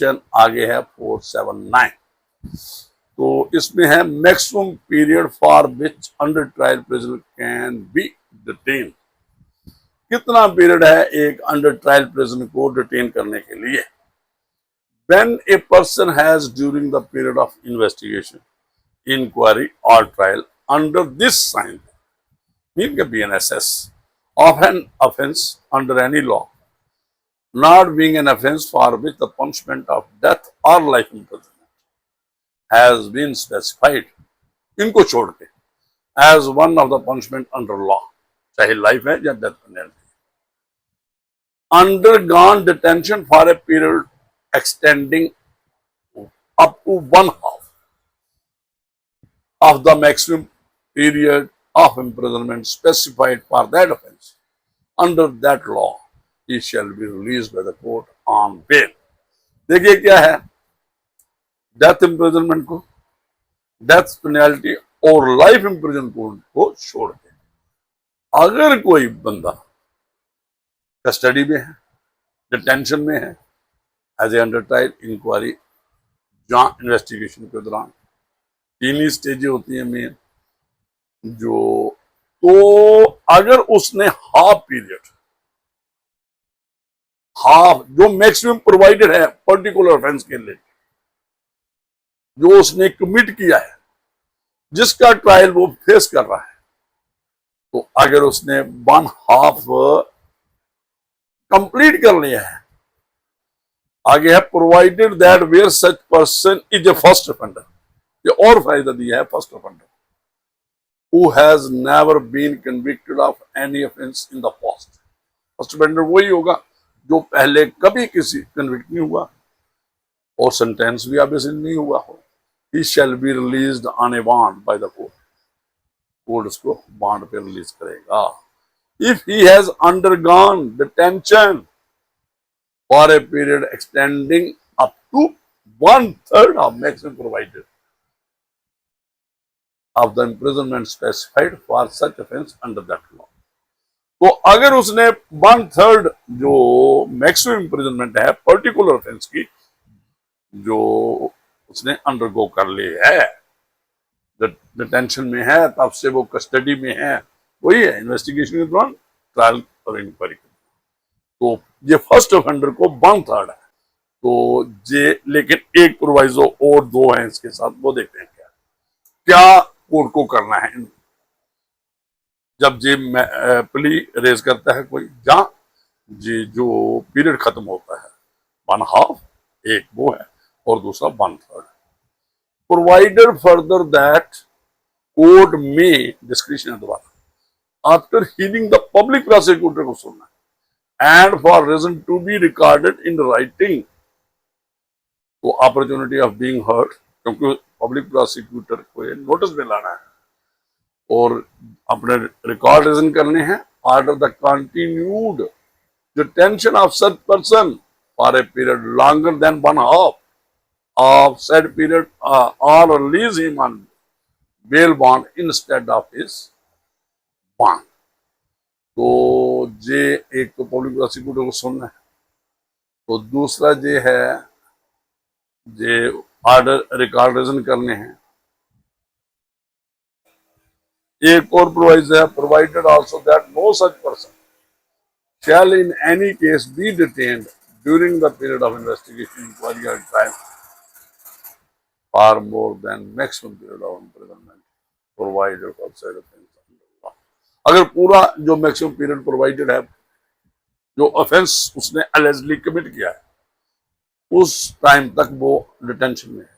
Section आगे है 479। तो इसमें है maximum period for which under trial prisoner can be detain. कितना पीरियड है एक अंडर ट्रायल प्रिजनर को डिटेन करने के लिए? When a person has during the period of investigation, inquiry or trial under this sign, mean के BNSS, of an offence under any law, not being an offence for which the punishment of death or life imprisonment has been specified, इनको छोड़ के as one of the punishment under law, चाहे life है या death penalty, undergone detention for a period extending up to one half of the maximum period of imprisonment specified for that offence under that law, he shall be released by the court on bail। देखिए क्या है, death imprisonment को, death penalty और life imprisonment को छोड़ के अगर कोई बंदा कस्टडी में है, डिटेंशन में है, as a under trial, inquiry, जहां इन्वेस्टिगेशन के दौरान तीन ही स्टेजें होती हैं मेन, जो तो अगर उसने हाफ पीरियड, हाफ जो मैक्सिमम प्रोवाइडेड है पर्टिकुलर ऑफेंस के लिए, जो उसने कमिट किया है, जिसका ट्रायल वो फेस कर रहा है, तो अगर उसने वन हाफ कंप्लीट कर लिया है, आगे है provided that where such person is a first offender, ये और फायदा दिया है first offender, who has never been convicted of any offence in the past. First offender वही होगा जो पहले कभी किसी कन्विक्ट नहीं हुआ और सेंटेंस भी ऑब्वियसली नहीं हुआ हो। He shall be released on a bond by the court, court उसको बॉन्ड पे रिलीज करेगा। If he has undergone detention for a period extending up to 1/3 of maximum provided of the imprisonment specified for such offence under that law। तो अगर उसने 1/3 जो maximum imprisonment है particular offence की, जो उसने अंडरगो कर ली है, डिटेंशन में है, तब से वो कस्टडी में है, वही है इन्वेस्टिगेशन के दौरान, ट्रायल और इंक्वायरी, तो ये फर्स्ट ऑफेंडर को 1/3 है। तो ये लेकिन एक प्रोवाइजो और दो हैं इसके साथ, वो देखते हैं क्या क्या कोर्ट को करना है जब ये प्ली रेज करता है कोई, जहां ये जो पीरियड खत्म होता है, वन हाफ एक वो है और दूसरा 1/3। प्रोवाइडर फर्दर दैट कोर्ट में डिस्क्रिप्शन दोबारा after hearing the public prosecutor को सुनना and for reason to be recorded in writing, तो अपॉर्चुनिटी ऑफ बीइंग हर्ड, क्योंकि पब्लिक प्रोसिक्यूटर को ये नोटिस में लाना है और अपने रिकॉर्ड रीजन करने हैं। Order the continued detention of such person for a period longer than one half of said period और release him on bail bond instead of his bond. तो ये एक तो पब्लिक प्रोसिक्यूटर को सुनना है, तो दूसरा ये है ये ऑर्डर रिकॉर्ड रीजन करने हैं। एक और प्रोवाइज है, provided also that no such person shall in any case be detained during the period of investigation, inquiry और trial for more than maximum period of imprisonment provided for said of. अगर पूरा जो maximum period provided है, जो offence उसने allegedly commit किया है, उस टाइम तक वो डिटेंशन में है,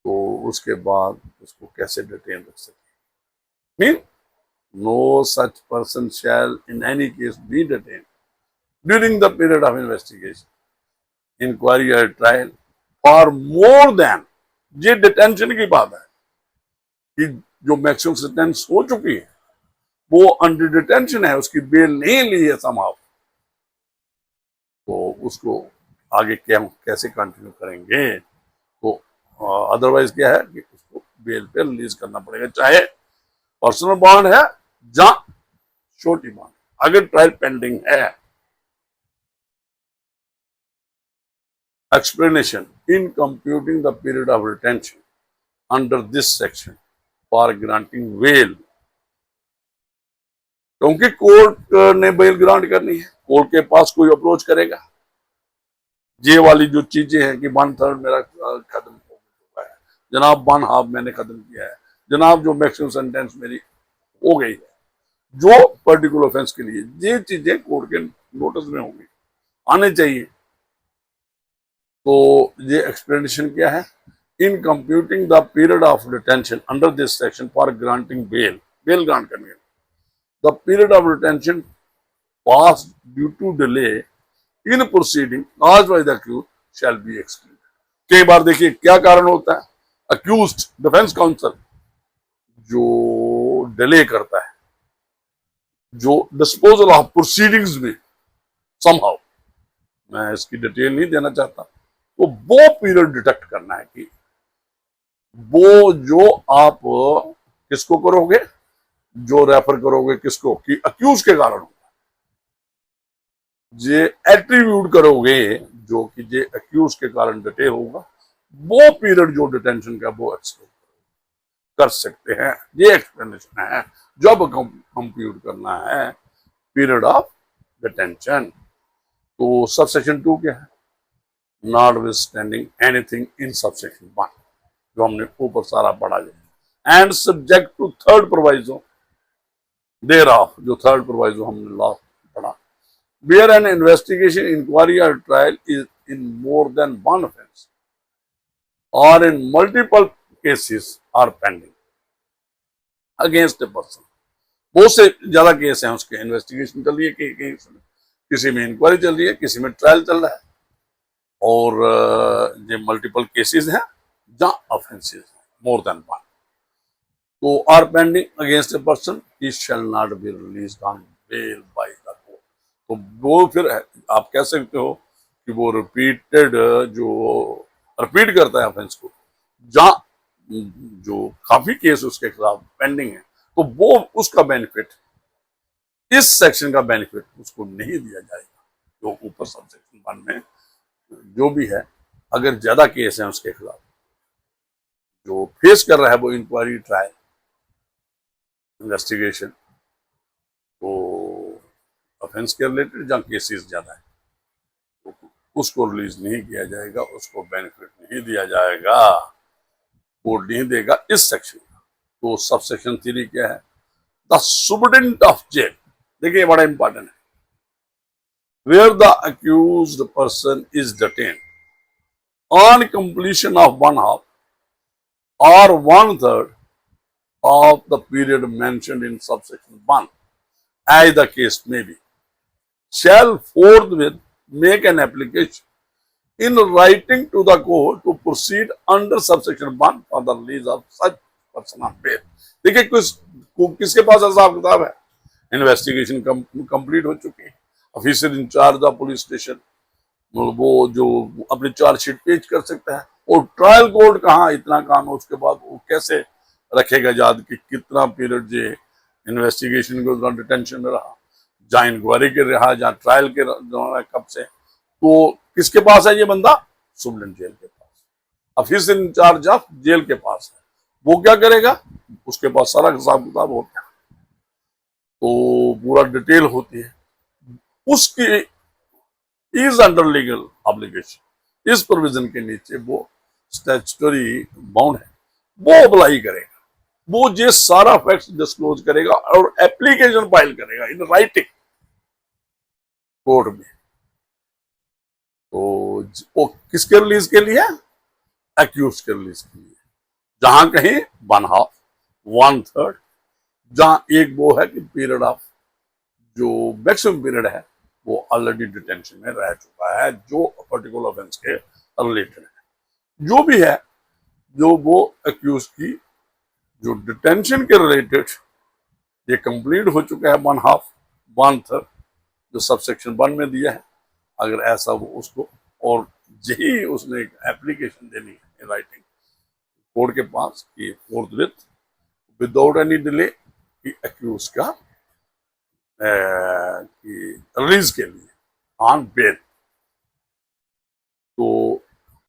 तो उसके बाद उसको कैसे डिटेन रख सकते? Mean no such person shall in any case be detain during the period of investigation, inquiry और ट्रायल फॉर मोर देन, ये डिटेंशन की बात है कि जो मैक्सिमम सेंटेंस हो चुकी है वो अंडर डिटेंशन है, उसकी बेल नहीं ली है समाव, तो उसको आगे क्या कैसे कंटिन्यू करेंगे? तो अदरवाइज क्या है कि उसको बेल पे रिलीज करना पड़ेगा, चाहे पर्सनल बॉन्ड है या छोटी बॉन्ड, अगर ट्रायल पेंडिंग है। explanation in computing the period of retention under this section for granting bail. क्योंकि कोर्ट ने बेल ग्रांट करनी है, कोर्ट के पास कोई अप्रोच करेगा, ये वाली जो चीजें हैं कि 1/3 मेरा खत्म हो चुका है जनाब, 1/2 मैंने खत्म किया है जनाब, जो मैक्सिमम सेंटेंस मेरी हो गई है जो पर्टिकुलर ऑफेंस के लिए, ये चीजें कोर्ट के नोटिस में होंगी, आने चाहिए। तो ये एक्सप्लेनेशन क्या है, in computing the period of detention under this section for granting bail, bail grant करने, the period of detention pass due to delay in proceeding caused by the accused shall be excluded. कई बार देखिए क्या कारण होता है, accused defence council जो delay करता है, जो डिस्पोजल ऑफ प्रोसीडिंग्स में समहाउ, मैं इसकी डिटेल नहीं देना चाहता, तो वो पीरियड डिटेक्ट करना है कि वो जो आप किसको करोगे, जो रेफर करोगे किसको, कि अक्यूज के कारण होगा, जे एट्रीब्यूट करोगे जो कि जे अक्यूज के कारण डिटेल होगा, वो पीरियड जो डिटेंशन का वो एक्सक्लूड कर सकते हैं। ये एक्सप्लेनेशन है जब कंप्यूट करना है पीरियड ऑफ डिटेंशन। तो सबसेक्शन 2 क्या है, notwithstanding anything in subsection 1, जो हमने ऊपर सारा पढ़ा है, and subject to third proviso thereof, जो थर्ड प्रोवाइजो हमने लास्ट पढ़ा, where an investigation, inquiry or trial is in more than one offense or in multiple cases are pending against a person. बहुत से ज्यादा case हैं, उसके investigation चल रही है, किसी में इंक्वायरी चल रही है, किसी में ट्रायल चल रहा है, और ये मल्टीपल केसेस हैं जहां ऑफेंसेस मोर देन वन, तो are pending against a person, he shall not be released on bail by the court. तो वो फिर आप कह सकते हो कि वो रिपीटेड, जो रिपीट करता है ऑफेंस को, जहां जो काफी केस उसके खिलाफ पेंडिंग है, तो वो उसका बेनिफिट, इस सेक्शन का बेनिफिट उसको नहीं दिया जाएगा। जो ऊपर सब सेक्शन 1 में जो भी है, अगर ज्यादा केस है उसके खिलाफ, जो फेस कर रहा है वो इंक्वायरी, ट्रायल, इन्वेस्टिगेशन, तो ऑफेंस के रिलेटेड जहां केसेस ज्यादा है, तो उसको रिलीज नहीं किया जाएगा, उसको बेनिफिट नहीं दिया जाएगा, कोर्ट नहीं देगा इस सेक्शन का। तो सब सेक्शन 3 क्या है, द सुपरिटेंडेंट ऑफ जेल, देखिए बड़ा इंपॉर्टेंट है, where the accused person is detained on completion of 1/2 or 1/3 of the period mentioned in subsection 1, as the case may be, shall forthwith make an application in writing to the court to proceed under subsection 1 for the release of such person on bail. देखिए किसके पास हिसाब किताब है, investigation complete हो चुकी है, officer in charge of police station वो जो अपनी चार्जशीट पेश कर सकता है, और ट्रायल कोर्ट कहाँ इतना काम है, उसके बाद वो कैसे रखेगा याद कि कितना पीरियड जे इन्वेस्टिगेशन के दौरान डिटेंशन में रहा, जहाँ इंक्वायरी के रहा, जहाँ ट्रायल के दौरान कब से, तो किसके पास है ये बंदा, सुप्रीम जेल के पास, ऑफिसर इंचार्ज ऑफ जेल के पास है, वो क्या करेगा, उसके पास सारा हिसाब किताब होता है, तो पूरा डिटेल होती है, उसकी इज अंडर लीगल ऑब्लिगेशन, इस प्रोविजन के नीचे वो स्टैट्यूटरी बाउंड है, वो अप्लाई करेगा, वो ये सारा फैक्ट डिस्क्लोज करेगा और एप्लीकेशन फाइल करेगा इन राइटिंग कोर्ट में। तो वो किसके रिलीज के लिए, एक्यूज के रिलीज के लिए, जहां कहीं 1/2 1/3, जहां एक वो है कि पीरियड ऑफ, जो मैक्सिमम पीरियड है वो ऑलरेडी डिटेंशन में रह चुका है, जो पर्टिकुलर ऑफेंस के रिलेटेड है, जो भी है, जो वो एक्यूज की जो डिटेंशन के रिलेटेड ये कंप्लीट हो चुका है 1/2 1/3 जो सबसेक्शन 1 में दिया है, अगर ऐसा वो उसको, और यही उसने एक एप्लीकेशन देनी है राइटिंग कोर्ट के पास कि फोर्थविथ विदाउट एनी डिले कि एक्यूज का रिलीज के लिए ऑन बेल। तो